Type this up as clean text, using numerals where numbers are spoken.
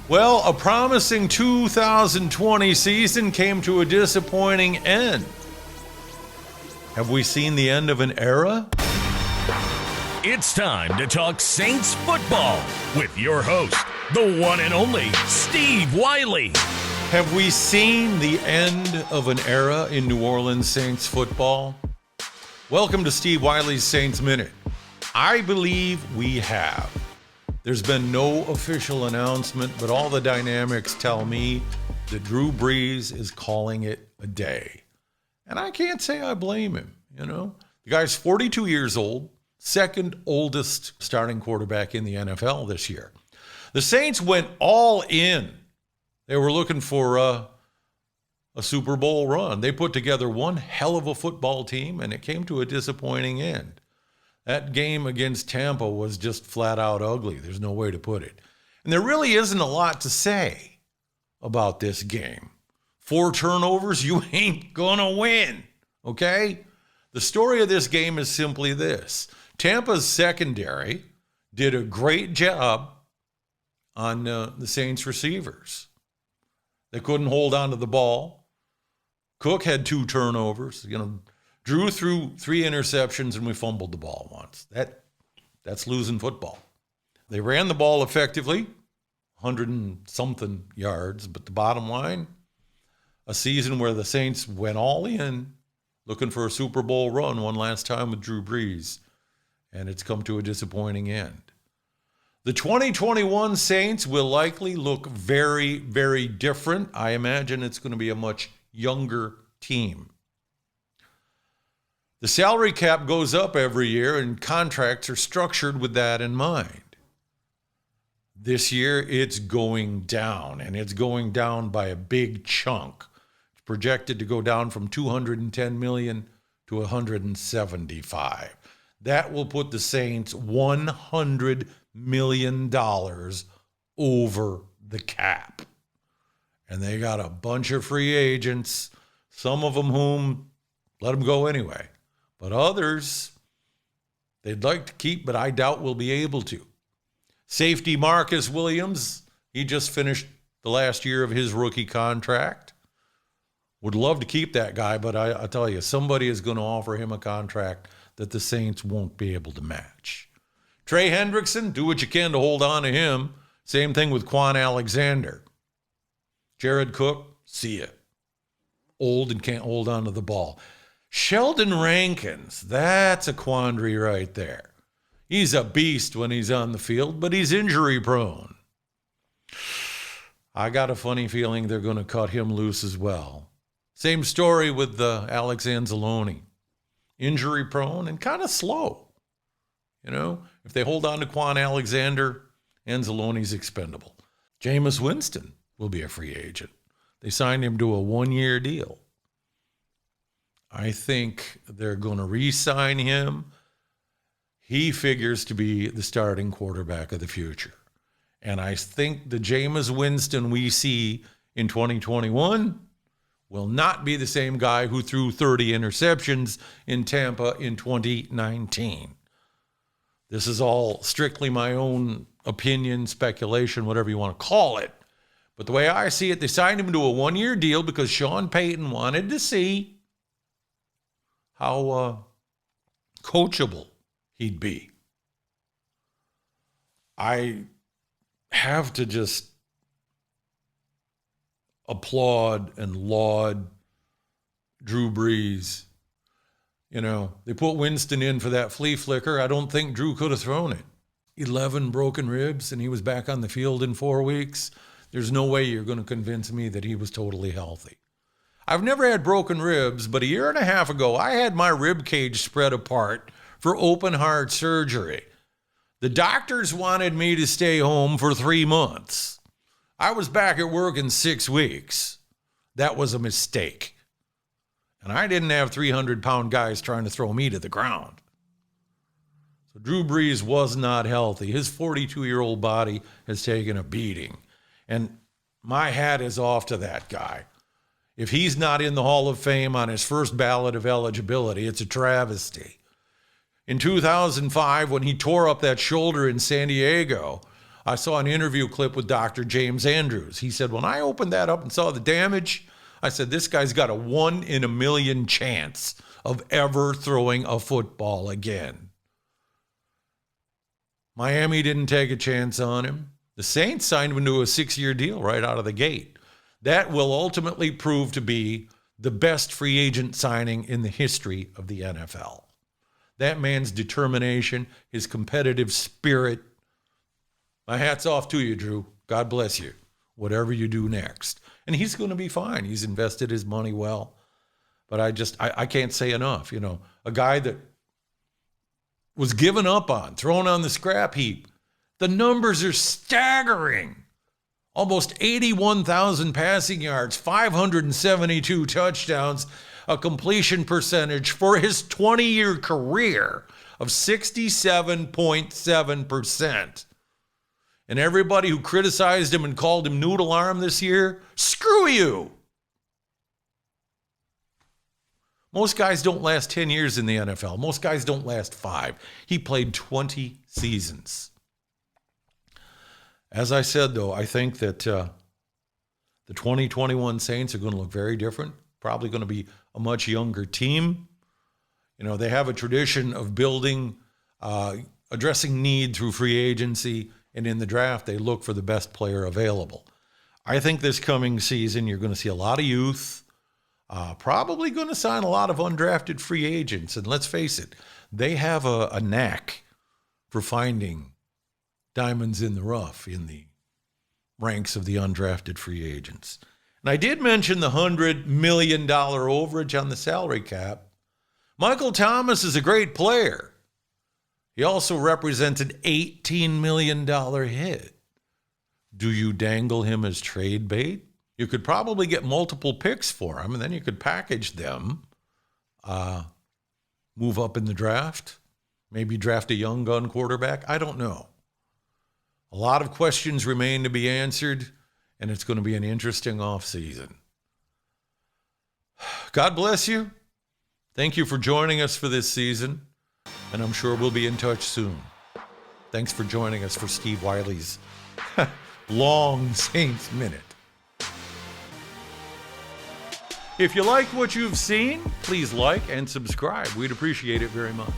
Well, a promising 2020 season came to a disappointing end. Have we seen the end of an era? It's time to talk Saints football with your host, the one and only Steve Wiley. Have we seen the end of an era in New Orleans Saints football? Welcome to Steve Wiley's Saints Minute. I believe we have. There's been no official announcement, but all the dynamics tell me that Drew Brees is calling it a day. And I can't say I blame him, The guy's 42 years old, second oldest starting quarterback in the NFL this year. The Saints went all in. They were looking for a Super Bowl run. They put together one hell of a football team, and it came to a disappointing end. That game against Tampa was just flat out ugly. There's no way to put it. And there really isn't a lot to say about this game. 4 turnovers, you ain't gonna win, okay? The story of this game is simply this. Tampa's secondary did a great job on the Saints receivers. They couldn't hold on to the ball. Cook had 2 turnovers, Drew threw 3 interceptions, and we fumbled the ball once. That's losing football. They ran the ball effectively, 100 and something yards, but the bottom line, a season where the Saints went all in, looking for a Super Bowl run one last time with Drew Brees, and it's come to a disappointing end. The 2021 Saints will likely look very, very different. I imagine it's going to be a much younger team. The salary cap goes up every year, and contracts are structured with that in mind. This year, it's going down, and it's going down by a big chunk. It's projected to go down from $210 million to $175. That will put the Saints $100 million over the cap. And they got a bunch of free agents, some of them whom let them go anyway. But others, they'd like to keep, but I doubt we'll be able to. Safety Marcus Williams, he just finished the last year of his rookie contract. Would love to keep that guy, but I tell you, somebody is going to offer him a contract that the Saints won't be able to match. Trey Hendrickson, do what you can to hold on to him. Same thing with Quan Alexander. Jared Cook, see ya. Old and can't hold on to the ball. Sheldon Rankins, that's a quandary right there. He's a beast when he's on the field, but he's injury prone. I got a funny feeling they're going to cut him loose as well. Same story with Alex Anzalone. Injury prone and kind of slow. If they hold on to Quan Alexander, Anzalone's expendable. Jameis Winston will be a free agent. They signed him to a 1-year deal. I think they're going to re-sign him. He figures to be the starting quarterback of the future. And I think the Jameis Winston we see in 2021 will not be the same guy who threw 30 interceptions in Tampa in 2019. This is all strictly my own opinion, speculation, whatever you want to call it. But the way I see it, they signed him to a 1-year deal because Sean Payton wanted to see how coachable he'd be. I have to just applaud and laud Drew Brees. They put Winston in for that flea flicker. I don't think Drew could have thrown it. 11 broken ribs, and he was back on the field in 4 weeks. There's no way you're going to convince me that he was totally healthy. I've never had broken ribs, but a year and a half ago, I had my rib cage spread apart for open heart surgery. The doctors wanted me to stay home for 3 months. I was back at work in 6 weeks. That was a mistake. And I didn't have 300-pound guys trying to throw me to the ground. So Drew Brees was not healthy. His 42-year-old body has taken a beating. And my hat is off to that guy. If he's not in the Hall of Fame on his first ballot of eligibility, it's a travesty. In 2005, when he tore up that shoulder in San Diego, I saw an interview clip with Dr. James Andrews. He said, when I opened that up and saw the damage, I said, this guy's got a 1 in a million chance of ever throwing a football again. Miami didn't take a chance on him. The Saints signed him to a 6-year deal right out of the gate. That will ultimately prove to be the best free agent signing in the history of the NFL. That man's determination, his competitive spirit. My hat's off to you, Drew. God bless you. Whatever you do next. And he's going to be fine. He's invested his money well. But I can't say enough. You know, a guy that was given up on, thrown on the scrap heap. The numbers are staggering. Almost 81,000 passing yards, 572 touchdowns, a completion percentage for his 20-year career of 67.7%. And everybody who criticized him and called him noodle arm this year, screw you. Most guys don't last 10 years in the NFL. Most guys don't last 5. He played 20 seasons. As I said, though, I think that the 2021 Saints are going to look very different. Probably going to be a much younger team. You know, they have a tradition of building, addressing need through free agency, and in the draft, they look for the best player available. I think this coming season, you're going to see a lot of youth, probably going to sign a lot of undrafted free agents. And let's face it, they have a knack for finding diamonds in the rough in the ranks of the undrafted free agents. And I did mention the $100 million overage on the salary cap. Michael Thomas is a great player. He also represents an $18 million hit. Do you dangle him as trade bait? You could probably get multiple picks for him, and then you could package them, move up in the draft, maybe draft a young gun quarterback. I don't know. A lot of questions remain to be answered, and it's going to be an interesting offseason. God bless you. Thank you for joining us for this season, and I'm sure we'll be in touch soon. Thanks for joining us for Steve Wiley's Long Saints Minute. If you like what you've seen, please like and subscribe. We'd appreciate it very much.